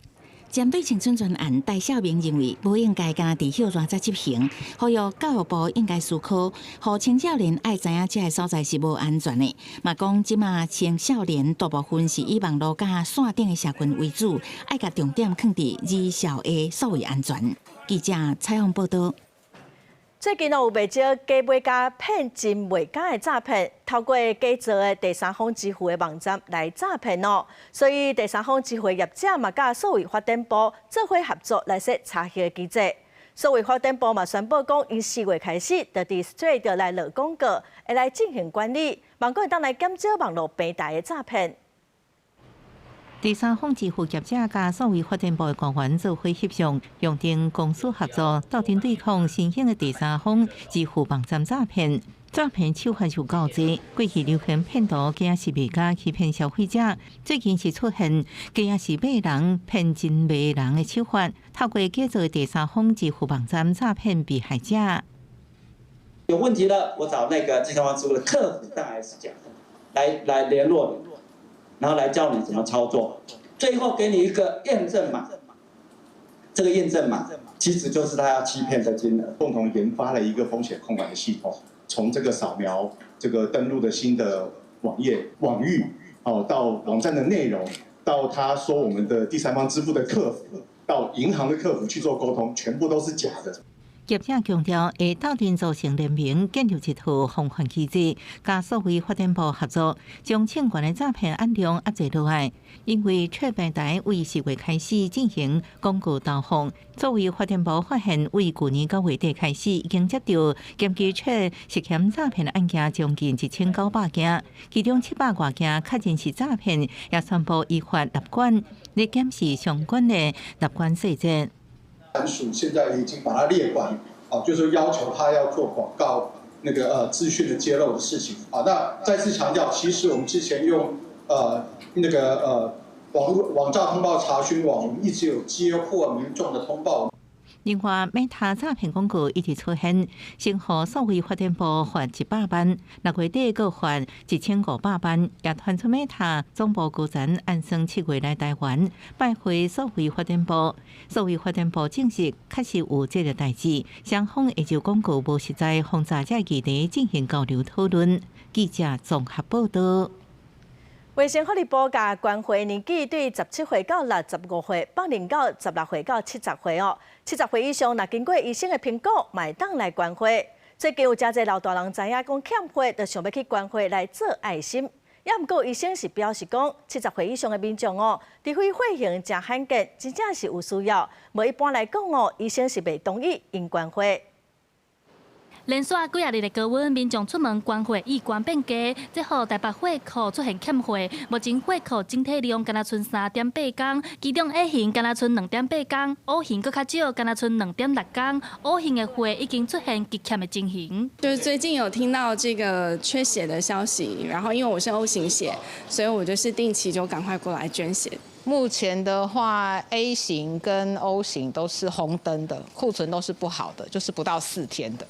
针对青春专案，戴孝明认为不应该干伫校园才执行，呼吁教育部应该思考，互青少年爱知影这个所在是无安全的。嘛讲即马青少年大部分是以网络甲线顶的社群为主，爱甲重点放伫儿少的所谓安全。记者采访报道。最近有不少假买家骗真卖假的诈骗，透过假造的第三方支付的网站来诈骗哦。所以第三方支付业者嘛，甲所谓发展部做伙合作来设查核机制。所谓发展部嘛宣布讲，因4月开始，就伫 Straight 来落广告，会来进行管理，望讲会当来减少网络平台的诈骗。第三方支付业者甲所谓发展部的官员做伙协商，用定公司合作，斗阵对抗新兴的第三方支付网站诈骗。诈骗手法有够多，过去流行骗图假是卖家欺骗消费者，最近是出现假是卖人骗真卖人的手法，透过假造第三方支付网站诈骗被害者。有问题了，我找那个第三方支付的客服，当然是讲来联络你。然后来教你怎么操作，最后给你一个验证码。这个验证码其实就是他要欺骗的金额。共同研发了一个风险控管的系统，从这个扫描这个登录的新的网页网域到网站的内容，到他说我们的第三方支付的客服，到银行的客服去做沟通，全部都是假的。业者强调，会斗阵组成联名，建立一套防范机制，甲所谓发展部合作，将相关的诈骗案量压制落来。因为测平台为4月开始进行广告投放，作为发展部发现，为去年9月底开始，已经接到检举测涉嫌诈骗的案件将近1900件，其中700多件确认是诈骗，也宣布依法立管，来检视相关的立管细节。函数现在已经把它列管，就是要求他要做广告那个资讯的揭露的事情。那再次强调，其实我们之前用那个网诈通报查询网，我们一直有接获民众的通报。另外，Meta 诈骗广告一直出现，先予所谓发展部罚100万，6月底又罚1500万，也传出 Meta 总部高层按算7月来台湾拜会所谓发展部，所谓发展部证实确实有这个代志，双方会就广告无实在轰炸这议题进行交流讨论。记者综合报道。卫生福利部甲关怀年纪对17岁到65岁，放龄到16岁到70岁哦，70岁以上若经过医生的评估，会当来关怀。最近有真侪老大人知影讲欠血，就想要去关怀来做爱心。也毋过医生是表示讲，70岁以上的民众哦，除非血型真罕见，真正是有需要，无一般来讲哦，医生是袂同意因关怀。连续几日的高温，民众出门关血意愿变低，这互台北血库出现欠血。目前血库整体量敢若剩3.8公，其中 A 型敢若剩2.8公 ，O 型佫较少，敢若剩2.6公。O 型的血已经出现极欠的情形。就是最近有听到这个缺血的消息，然后因为我是 O 型血，所以我就是定期就赶快过来捐血。目前的话 ，A 型跟 O 型都是红灯的，库存都是不好的，就是不到4天的。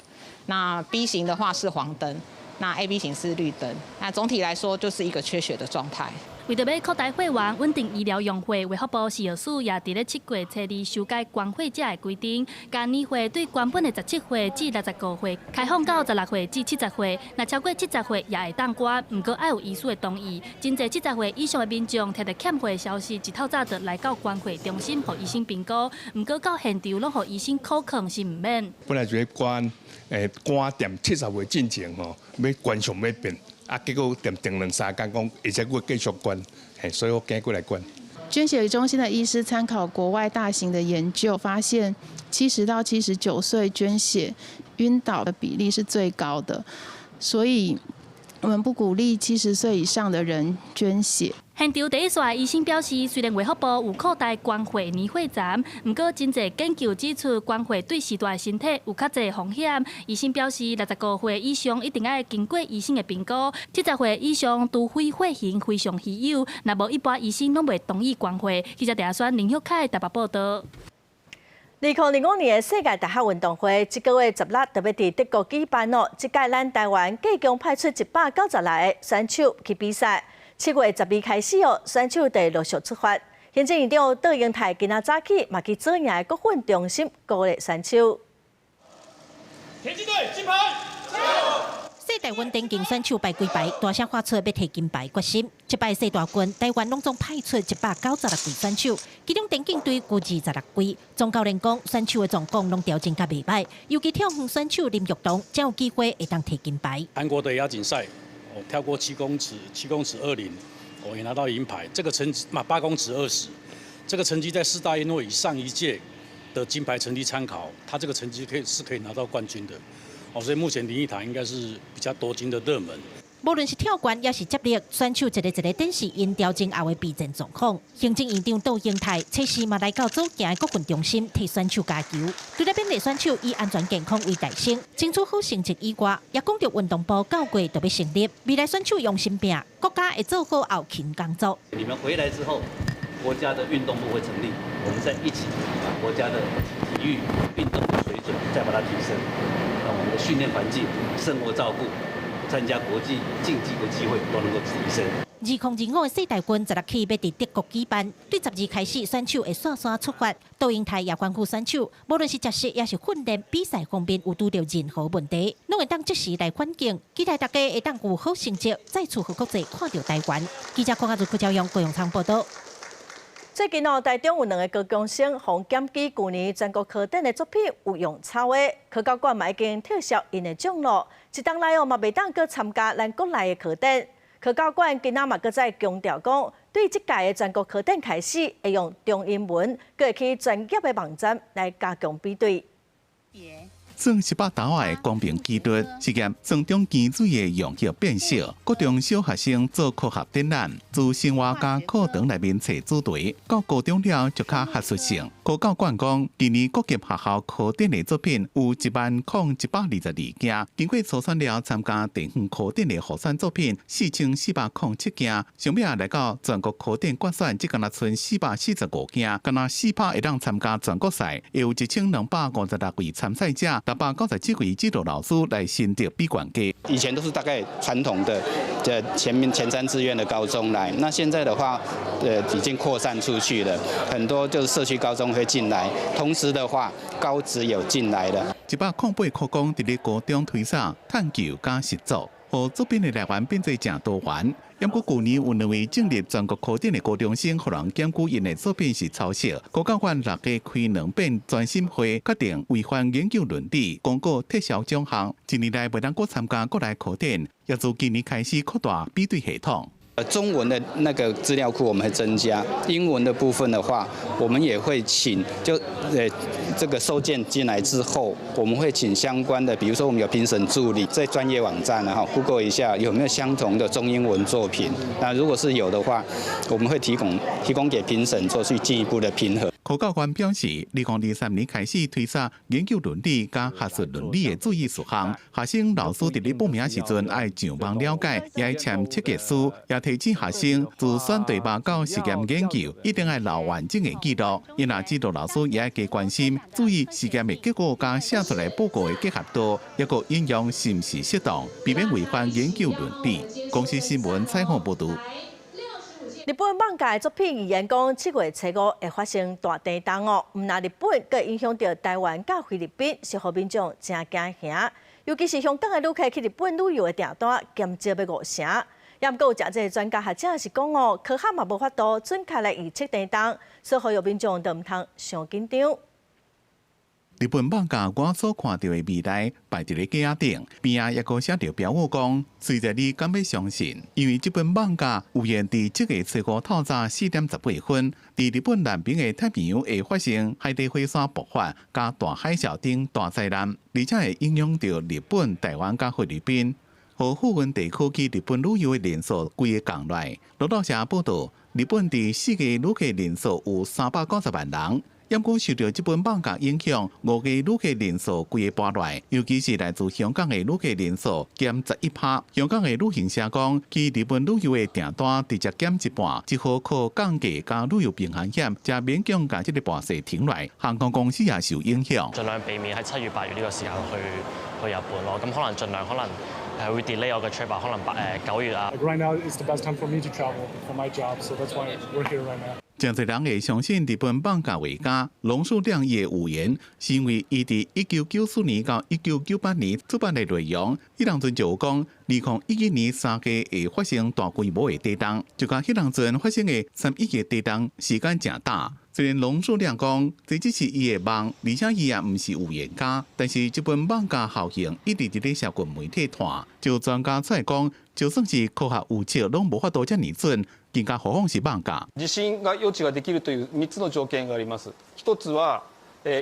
那 B 型的话是黄灯，那 AB 型是绿灯。那总体来说就是一个缺血的状态。为着要扩大血源、稳定医疗用血，卫福部食药署也伫咧7月初2修改关血者的规定，甲年岁对原本的17岁至65岁开放到16岁至70岁，若超过70岁也会当关，毋过要有医师的同意。真侪70岁以上的民众摕到欠血的消息，一透早就来到关血中心，互医生评估，毋过到现场拢互医生口抗是毋免。本来就要关店70岁进前吼，要关上要变。结果定2-3天讲，而且我继续关，所以我赶过来关。捐血中心的医师参考国外大型的研究，发现70到79岁捐血晕倒的比例是最高的，所以我们不鼓励70岁以上的人捐血。现场第一线医生表示，虽然卫福部有扩大关会年会站，不过真侪研究指出，关会对时代身体有较侪风险。医生表示，65岁以上一定要经过医生的评估，70岁以上除非血型非常稀有，若无一般医生拢袂同意关会。记者陈选林玉凯台北报道。2025年的世界大学运动会，这个月16特别伫德国举办哦。这届咱台湾计共派出196个选手去比赛。7月12开始哦，选手就陆续出发。行政院长杜英泰今仔早起嘛去做赢国训中心鼓励选手。田径队金牌！加油！世大运电竞选手排几排，大声喊出要摕金牌决心。这摆世大运，台湾拢总派出196位选手，其中电竞队有26位。总教练讲，选手的状况拢调整较袂歹，尤其跳远选手林玉彤，才有机会会当摕金牌。韩国的亚锦赛，跳过7公尺20，也拿到银牌。这个成绩8公尺20，这个成绩在4大运会以上一届的金牌成绩参考，他这个成绩可以拿到冠军的。所以目前林义堂应该是比较多金的热门。无论是跳远也是接力，选手一个展示因调整后的备战状况。行政院长杜英泰测试嘛来到组行的国训中心替选手加油。除了本地选手以安全健康为大先，争取好成绩以外，也讲到运动部9月就要成立，未来选手用心拼，国家会做好后勤工作。你们回来之后，国家的运动部会成立，我们再一起把国家的体育运动的水准再把它提升。我们的训练环境、生活照顾、参加国际竞技的机会都能够提升。2025的世大运16起要伫德国举办，对12开始选手会线线出发。杜英泰也关乎选手，无论是食食也是训练比赛方面有拄到任何问题，拢会当即时来反映，期待大家会当有好成绩，再次互国际看到台湾。记者邝亚如、柯兆阳、郭永昌报道。最近台中有2个高中生互检举去年全国考点的作品有用抄的，科教馆嘛已经撤销因的奖励，一当来嘛袂当去参加咱国内的考点。科教馆今仔嘛搁再强调讲，对这届的全国考点开始会用中英文，搁会去专业的网站来加强比对。算18头的公平纪律实验，算中基水的用药变色，各中小学生做科学展览，自生活加课堂内面找主题，到高中了就较学术性。科教馆讲，今年各级学校考点的作品有10122件，经过初选了参加地方考点的候选作品4407件，上尾来到全国考点决选，只敢若剩445件，敢若400会当参加全国赛，有1256位参赛者。697位指导老师来选择比冠阶。以前都是大概传统的前3志愿的高中来，那现在的话，已经扩散出去了，很多就是社区高中会进来，同时的话，高职有进来了。108科工伫咧高中推展探究加实作，和作品的来源变做正多元。不过去年有2位进入全国考点的高中生，互人检举因的作品是抄袭。高教馆6家开2遍专心会，决定违反研究伦理，公告撤销奖项。一年来未当搁参加国内考点，也自今年开始扩大比对系统。中文的那个资料库我们会增加，英文的部分的话，我们也会请这个收件进来之后，我们会请相关的，比如说我们有评审助理，在专业网站Google 一下有没有相同的中英文作品。那如果是有的话，我们会提供给评审做去进一步的评核。科教官表示，2023年开始推出研究伦理加学术伦理的注意事项，学生老师伫咧报名时阵爱上网了解，也爱签切结书，也提醒学生自选题目到实验研究，一定要留完整的记录。因那指导老师也爱加关心，注意实验的结果加写出来报告的结合度，也个应用是不是适当，避免违反研究伦理。公司新闻采访报道。日本网界作品预言讲7月初5会发生大地震哦，唔那日本佮影响到台湾甲菲律宾，是互民众真惊吓。尤其是香港的旅客去日本旅游的订单减少要5成。也毋过有真济专家学者是讲哦，科学嘛无法度准确来预测地震，所以有民众都唔通伤紧张。日本网家我所看到的未来摆伫咧架顶，边仔也个写着标语讲：虽然你敢要相信，因为这本网家有言伫7月初5透早4点18分，伫日本南边的太平洋会发生海底火山爆发、加大海啸等大灾难，而且会影响到日本、台湾加菲律宾。和富温地区去日本旅游的人数规个降落来。路透社报道，日本第4个旅客人数有390万人。因过受到这本放假影响，5个旅客人数规个搬来，尤其是来自香港的旅客人数减11%。香港的旅行社讲，去日本旅游的订单直接减一半，只好靠降价加旅游平衡险，才勉强将这个巴士停来。航空公司也受影響，盡量避免喺7月、8月呢個時間去日本咯。咁可能盡量會 delay 我嘅 trip 啊，可能9月啊。Right now is the best time for me to travel for my job, so that's why we're here right now. 真侪人会相信日本放假回家。龙树亮伊的预言是因为伊伫1994年到1998年出版的内容，迄当阵就有讲，2011年3月会发生大规模的地震，就甲迄当阵发生的3.1个地震时间正大。虽然龙树亮讲，这只是伊的梦，而且伊也毋是预言家，但是这本放假效应一直伫咧社群媒体传。就专家出来讲，就算是科学预测，拢无法度遮尔準。更加何況是放假。地震が予知ができるという3つの条件があります。1つは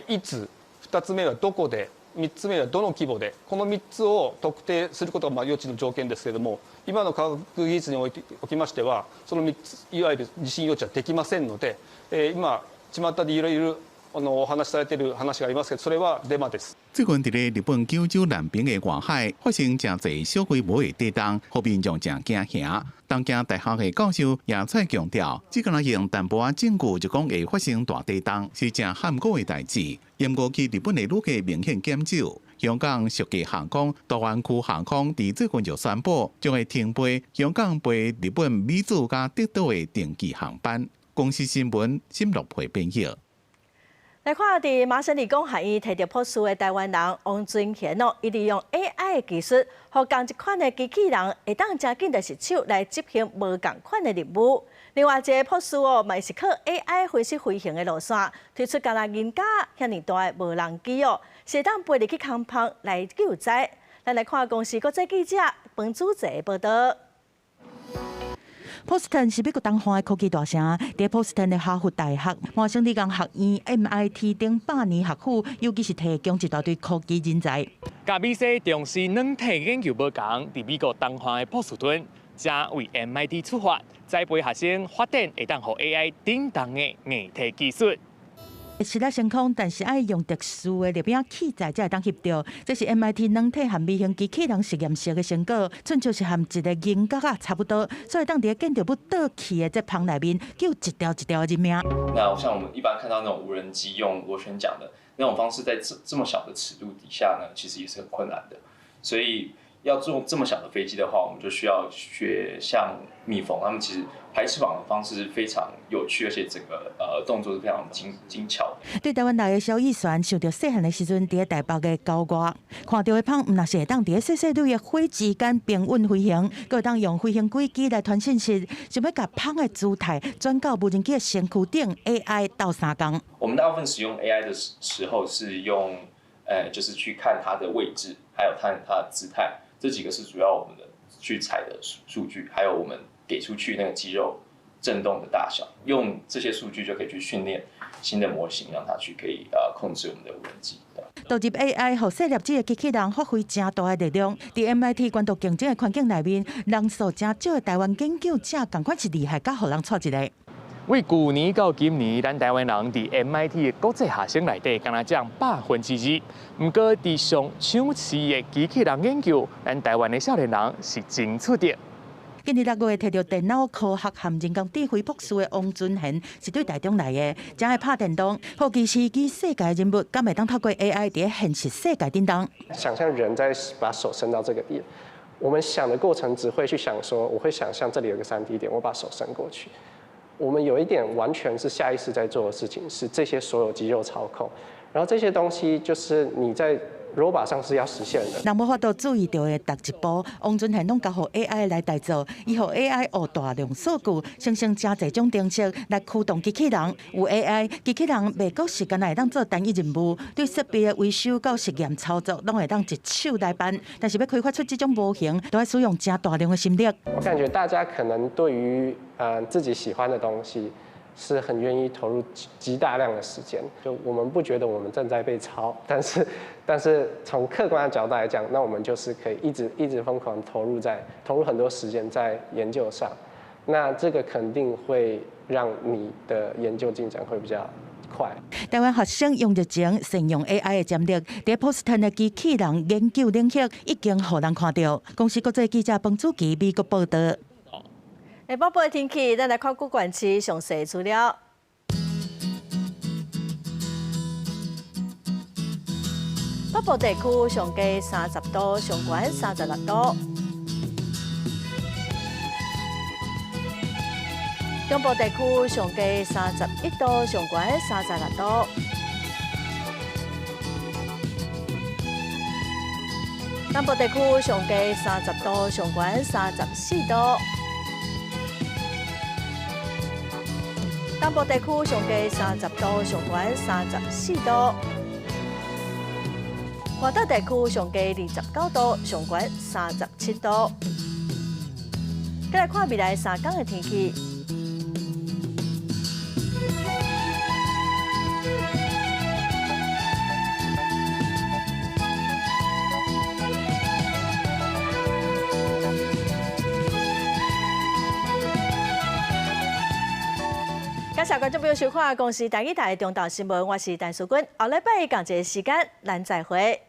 いつ、2つ目はどこで、3つ目はどの規模で、この3つを特定することが予知の条件ですけれども、今の科学技術におきましては、その3ついわゆる地震予知はできませんので、今巷でいろいろお話しされている話がありますけど、それはデマです。最近伫咧日本九州南边的外海发生真侪小规模的地震，互民众真惊吓。东京大学的教授也出强调，只敢用淡薄仔证据就讲会发生大地震，是真罕古的代志。因过去日本的旅客明显减少。香港属计航空大湾区航空伫最近就宣布，将会停飞香港飞日本、美洲加德岛的定期航班。公司新闻沈乐培编译。来看，伫麻省理工学院摕到博士的台湾人王俊贤哦，伊利用 AI 的技术，互同一款的机器人会当真紧的实手来执行无同款的任务。另外一个博士哦，嘛是靠 AI 分析飞行的路线，推出敢若人架遐尼大的无人机哦，是当飞入去空旁来救灾。咱来看公司国际记者彭祖哲的报道。波士顿是美国东方的科技大城，伫波士顿的哈佛大学、麻省理工学院、MIT 等百年学府，尤其是提供一大堆科技人才。甲美西重视软体研究无共，伫美国东方的波士顿，正为 MIT 出发，栽培学生发展会当互 AI 顶档的硬体技术。实力成功，但是爱用特殊的列表器材才会当翕到。这是 MIT 软体和微型机器人实验室的成果，纯就是和一个人格差不多，所以当伫建筑物倒去的这棚内面救一条一条人命。那像我们一般看到那种无人机用螺旋桨的那种方式，在这么小的尺度底下呢，其实也是很困难的。所以要做这么小的飞机的话，我们就需要学像蜜蜂，他们其实排翅膀的方式是非常有趣，而且整个动作是非常精巧的。对台湾来的小艺璇，想到细汉的时阵，伫台北的郊外，看到的芳，毋若是会当伫细细蕊的火之间平稳飞行，佮会当用飞行轨迹来传信息，想要甲芳的姿态转到无人机的身躯顶 ，AI 斗三工。我们大部分使用 AI 的时候是用，就是去看它的位置，还有看它的姿态，这几个是主要我们的去采的数据，还有我们给出去那个肌肉震动的大小，用这些数据就可以去训练新的模型，让它去可以控制我们的无人机。导入 AI 互设立这个机器人发挥真大的力量，伫 MIT 关渡竞争的环境内面，人数真少的台湾研究者，同款是厉害，甲互人错一个。为去年到今年，咱台湾人伫 MIT 的国际学生内底，敢若占2%。不过，伫上抢市的机器人研究，咱台湾的少年人是真出色。今年6月摕到电脑科学和人工智慧博士的王俊贤，是对台中来的，正爱拍电动，好奇是与世界人物，敢会当透过 AI 伫现实世界顶当。想象人在把手伸到这个地，我们想的过程只会去想说，我会想象这里有个3D 点，我把手伸过去。我们有一点完全是下意识在做的事情，是这些所有肌肉操控，然后这些东西就是你在 robot 上是要实现的。人无法度注意到的逐一步，王俊贤拢交互 AI 来代做，伊互 AI 学大量数据，生成真侪种程式来驱动机器人。有 AI， 机器人袂够时间来当做单一任务，对设备的维修到实验操作，拢会当一手来办。但是要开发出这种模型，都要使用真大量的心力。我感觉大家可能对于自己喜欢的东西，是很愿意投入极大量的时间。就我们不觉得我们正在被抄，但是从客观的角度来讲，那我们就是可以一直疯狂投入很多时间在研究上。那这个肯定会让你的研究进展会比较快。台湾学生用热情善用 AI 的潜力，在波士顿的机器人研究领域已经让人看到。公司国际记者彭祖基美国报道。下晡的天气，咱来看各县市详细资料。北部地区上低30度，上悬36度。中部地区上低31度，上悬36度。南部地区上低30度，上悬34度。东部地区上低30度，上悬34度。外岛地区上低29度，上悬37度。再来看未来3天的天气。感谢观众朋友收看《公视台语台中岛新闻》，我是陈淑君。下礼拜同一个时间，咱再会。